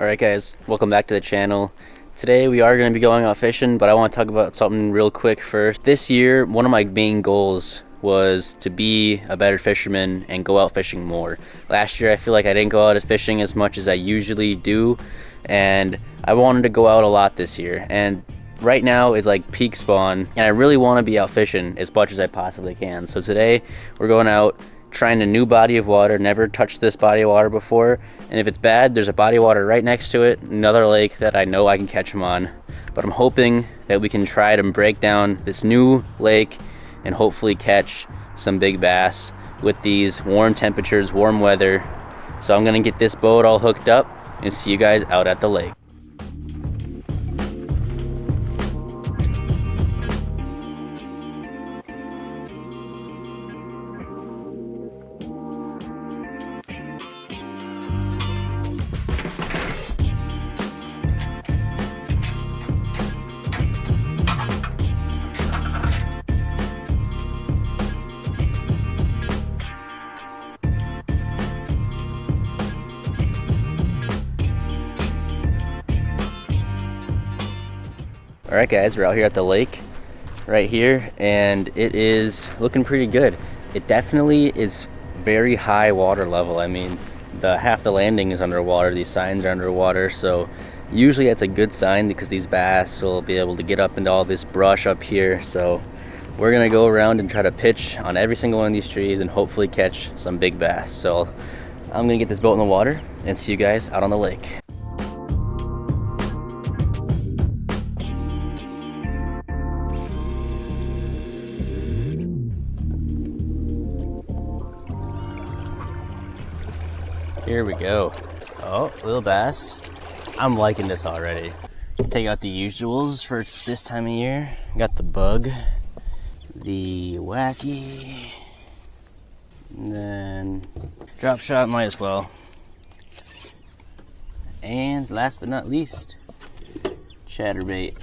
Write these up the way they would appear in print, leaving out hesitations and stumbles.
Alright guys, welcome back to the channel. Today we are going to be going out fishing, but I want to talk about something real quick first. This year, one of my main goals was to be a better fisherman and go out fishing more. Last year I feel like I didn't go out fishing as much as I usually do, and I wanted to go out a lot this year. And right now is like peak spawn, and I really want to be out fishing as much as I possibly can. So today we're going out trying a new body of water. Never touched this body of water before, and if it's bad, there's a body of water right next to it, another lake that I know I can catch them on. But I'm hoping that we can try to break down this new lake and hopefully catch some big bass with these warm temperatures, warm weather. So I'm gonna get this boat all hooked up and see you guys out at the lake. Alright guys, we're out here at the lake right here, and it is looking pretty good. It definitely is very high water level. I mean, half the landing is underwater, these signs are underwater, so usually that's a good sign because these bass will be able to get up into all this brush up here. So we're gonna go around and try to pitch on every single one of these trees and hopefully catch some big bass. So I'm gonna get this boat in the water and see you guys out on the lake. Here we go. Oh, little bass. I'm liking this already. Take out the usuals for this time of year. Got the bug, the wacky, and then drop shot might as well. And last but not least, chatterbait.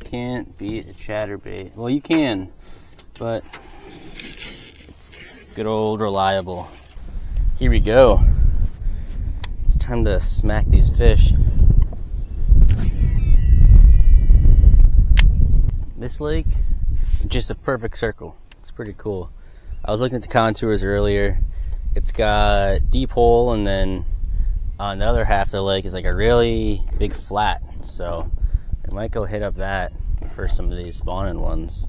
Can't beat a chatterbait. Well, you can, but it's good old reliable. Here we go. Time to smack these fish. This lake, just a perfect circle. It's pretty cool. I was looking at the contours earlier. It's got deep hole, and then on the other half of the lake is like a really big flat. So I might go hit up that for some of these spawning ones.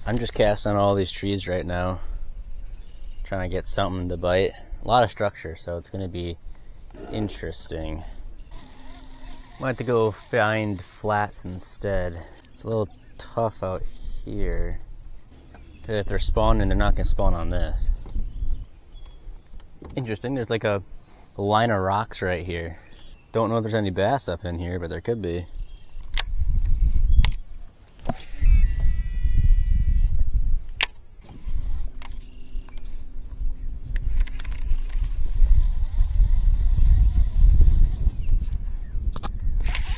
I'm just casting on all these trees right now, trying to get something to bite. A lot of structure, so it's gonna be interesting. Might have to go find flats instead. It's a little tough out here, because if they're spawning, they're not gonna spawn on this. Interesting, there's like a line of rocks right here. Don't know if there's any bass up in here, but there could be.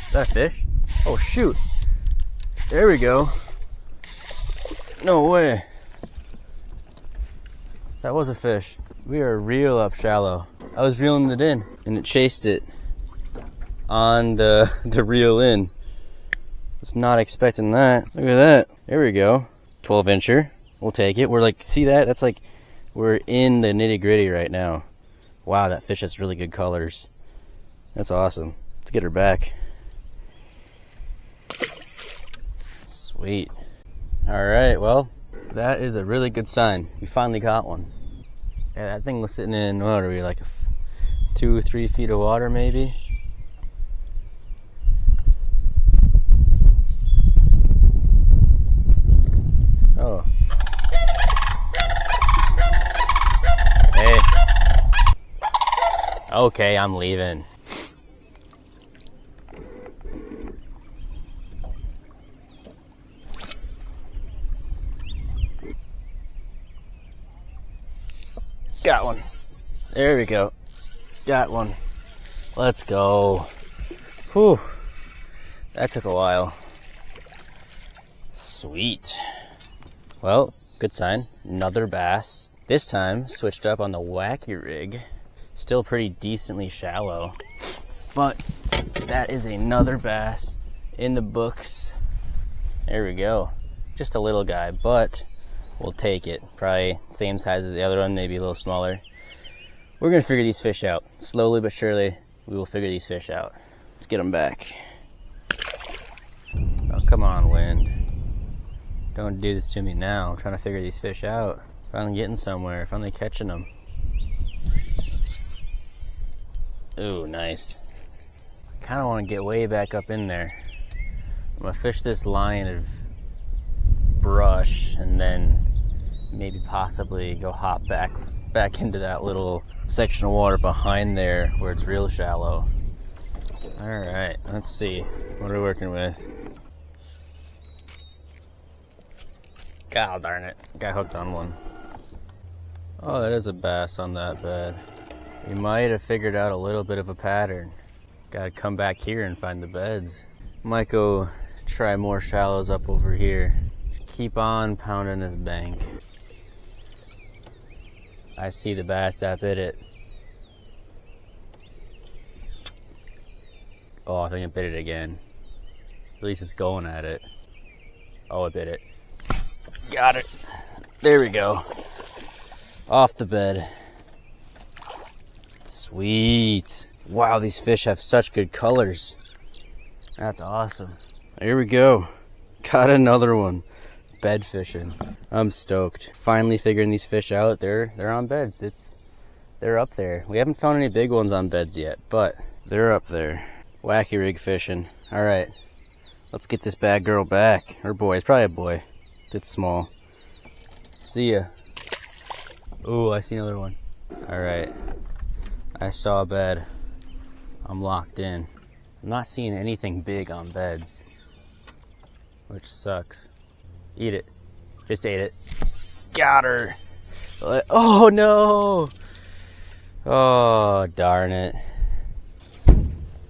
Is that a fish? Oh shoot. There we go. No way. That was a fish. We are real up shallow. I was reeling it in and it chased it on the reel in. Was not expecting that. Look at that. There we go. 12-incher. We'll take it. We're like, see that? That's like, we're in the nitty-gritty right now. Wow, that fish has really good colors. That's awesome. Let's get her back. Sweet. All right, well, that is a really good sign. We finally got one. Yeah, that thing was sitting in, what are we, like 2 or 3 feet of water maybe? Oh. Hey. Okay, I'm leaving. Got one. There we go. Got one. Let's go. Whew. That took a while. Sweet. Well, good sign. Another bass. This time switched up on the wacky rig. Still pretty decently shallow. But that is another bass in the books. There we go. Just a little guy, but we'll take it. Probably same size as the other one, maybe a little smaller. We're gonna figure these fish out. Slowly but surely, we will figure these fish out. Let's get them back. Oh, come on, wind. Don't do this to me now. I'm trying to figure these fish out. Finally getting somewhere, finally catching them. Ooh, nice. I kind of want to get way back up in there. I'm gonna fish this line of brush and then maybe possibly go hop back into that little section of water behind there where it's real shallow. All right, let's see. What are we working with? God darn it, got hooked on one. Oh, that is a bass on that bed. We might have figured out a little bit of a pattern. Gotta come back here and find the beds. Might go try more shallows up over here. Just keep on pounding this bank. I see the bass that bit it. Oh, I think it bit it again. At least it's going at it. Oh, it bit it. Got it. There we go. Off the bed. Sweet. Wow, these fish have such good colors. That's awesome. Here we go. Got another one. Bed fishing. I'm stoked. Finally figuring these fish out. They're on beds. They're up there. We haven't found any big ones on beds yet, but they're up there. Wacky rig fishing. All right, let's get this bad girl back. Or boy, it's probably a boy. It's small. See ya. Ooh, I see another one. All right, I saw a bed. I'm locked in. I'm not seeing anything big on beds, which sucks. Eat it. Just ate it. Got her. Oh no. Oh, darn it.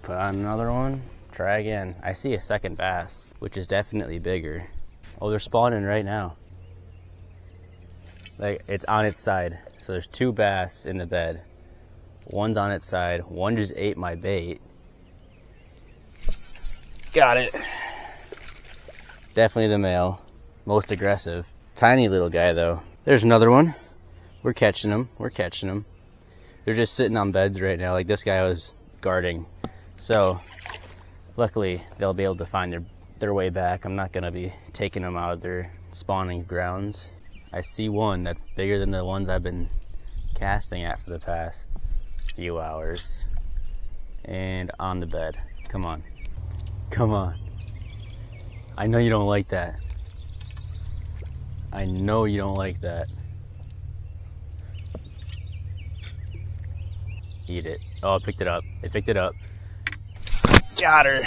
Put on another one. Try again. I see a second bass, which is definitely bigger. Oh, they're spawning right now. Like, it's on its side. So there's two bass in the bed. One's on its side. One just ate my bait. Got it. Definitely the male. Most aggressive. Tiny little guy though. There's another one. We're catching them. We're catching them. They're just sitting on beds right now, like this guy was guarding. So luckily they'll be able to find their way back. I'm not gonna be taking them out of their spawning grounds. I see one that's bigger than the ones I've been casting at for the past few hours. And on the bed. Come on. Come on. I know you don't like that. I know you don't like that. Eat it. Oh, it picked it up. It picked it up. Got her.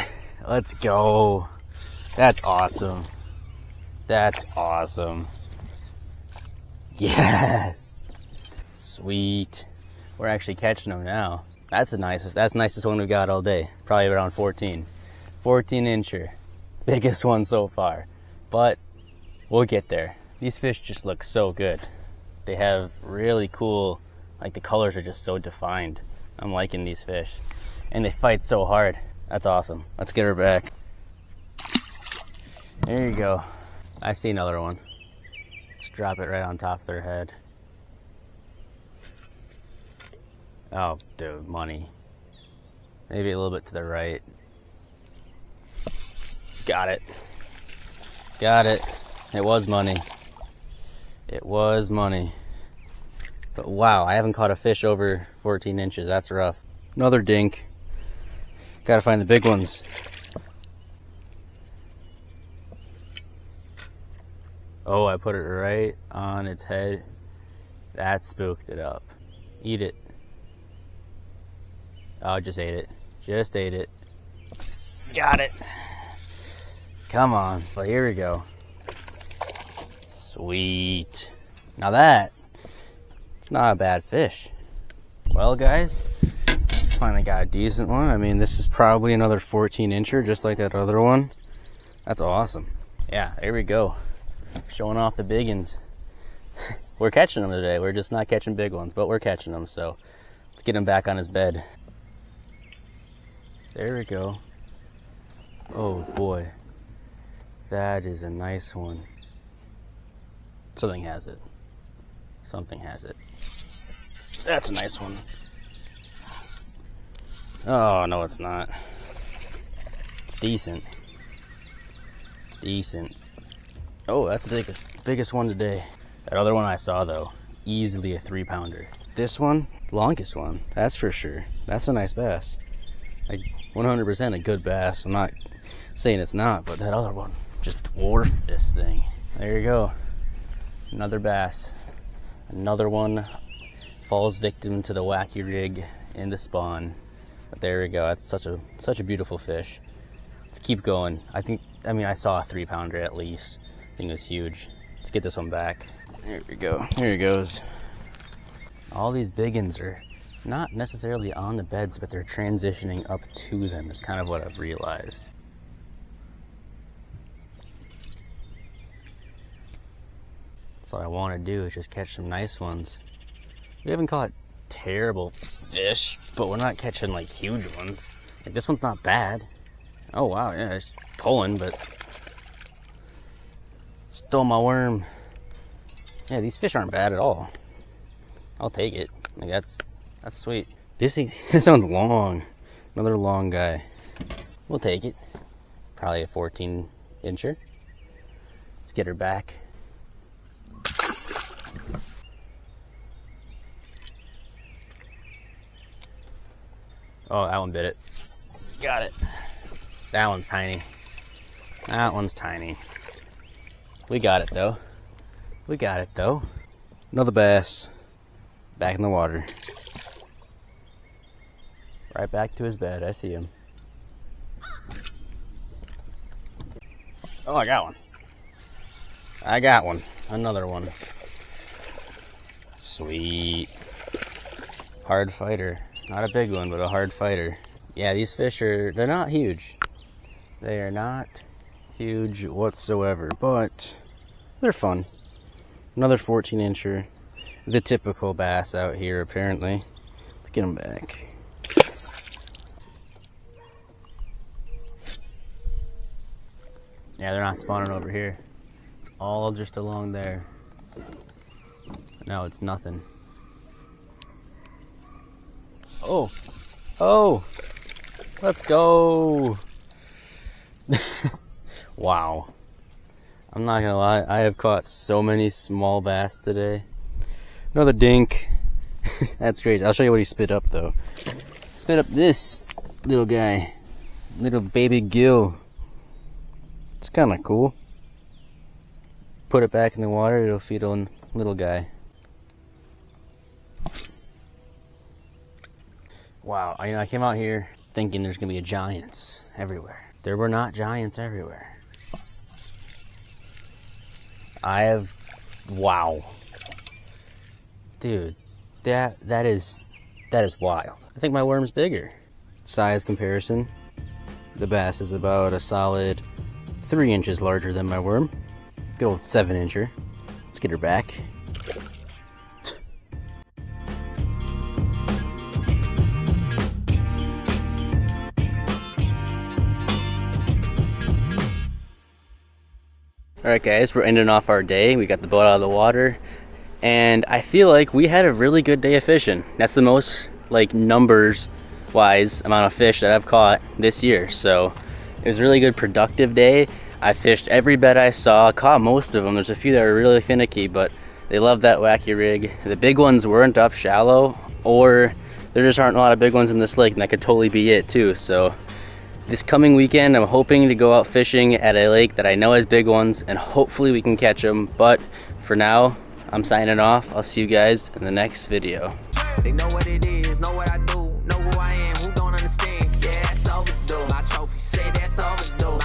Let's go. That's awesome. That's awesome. Yes. Sweet. We're actually catching them now. That's the nicest one we got all day. Probably around 14 incher. Biggest one so far. But we'll get there. These fish just look so good. They have really cool, like the colors are just so defined. I'm liking these fish. And they fight so hard. That's awesome. Let's get her back. There you go. I see another one. Let's drop it right on top of their head. Oh, dude, money. Maybe a little bit to the right. Got it. Got it. It was money. It was money. But wow, I haven't caught a fish over 14 inches. That's rough. Another dink. Gotta find the big ones. Oh, I put it right on its head. That spooked it up. Eat it. Oh, just ate it. Just ate it. Got it. Come on. Well, here we go. Sweet. Now that's not a bad fish. Well, guys, finally got a decent one. I mean, this is probably another 14 incher, just like that other one. That's awesome. Yeah, there we go. Showing off the biggins. We're catching them today. We're just not catching big ones, but we're catching them. So let's get him back on his bed. There we go. Oh boy, that is a nice one. Something has it. Something has it. That's a nice one. Oh, no, it's not. It's decent. Decent. Oh, that's the biggest one today. That other one I saw, though, easily a 3-pounder. This one, longest one, that's for sure. That's a nice bass. Like 100% a good bass. I'm not saying it's not, but that other one just dwarfed this thing. There you go. Another bass. Another one falls victim to the wacky rig in the spawn. But there we go. That's such a beautiful fish. Let's keep going. I mean I saw a 3-pounder at least. I think it was huge. Let's get this one back. There we go. Here it goes. All these big ones are not necessarily on the beds, but they're transitioning up to them is kind of what I've realized. That's all I want to do is just catch some nice ones. We haven't caught terrible fish, but we're not catching like huge ones. Like this one's not bad. Oh wow, yeah, it's pulling, but stole my worm. Yeah, these fish aren't bad at all. I'll take it. Like that's sweet. This one's long. Another long guy. We'll take it. Probably a 14-incher. Let's get her back. Oh, that one bit it. Got it. That one's tiny. That one's tiny. We got it though. We got it though. Another bass. Back in the water. Right back to his bed. I see him. Oh, I got one. I got one. Another one. Sweet. Hard fighter. Not a big one, but a hard fighter. Yeah, these fish they're not huge. They are not huge whatsoever, but they're fun. Another 14-incher. The typical bass out here, apparently. Let's get them back. Yeah, they're not spawning over here. It's all just along there. No, it's nothing. Oh, oh, let's go. Wow. I'm not gonna lie, I have caught so many small bass today. Another dink. That's crazy. I'll show you what he spit up though. Spit up this little guy. Little baby gill. It's kind of cool. Put it back in the water, it'll feed on little guy. Wow, I came out here thinking there's gonna be giants everywhere. There were not giants everywhere. Wow. Dude, that is wild. I think my worm's bigger. Size comparison, the bass is about a solid 3 inches larger than my worm. Good old 7-incher. Let's get her back. Alright guys, we're ending off our day. We got the boat out of the water, and I feel like we had a really good day of fishing. That's the most, like, numbers wise amount of fish that I've caught this year. So it was a really good productive day. I fished every bed I saw, caught most of them. There's a few that were really finicky, but they love that wacky rig. The big ones weren't up shallow, or there just aren't a lot of big ones in this lake, and that could totally be it too. So this coming weekend, I'm hoping to go out fishing at a lake that I know has big ones, and hopefully we can catch them. But for now, I'm signing off. I'll see you guys in the next video. They know what it is, know what I do, know who I am, who don't understand. Yeah, that's overdue. My trophy say that's overdue.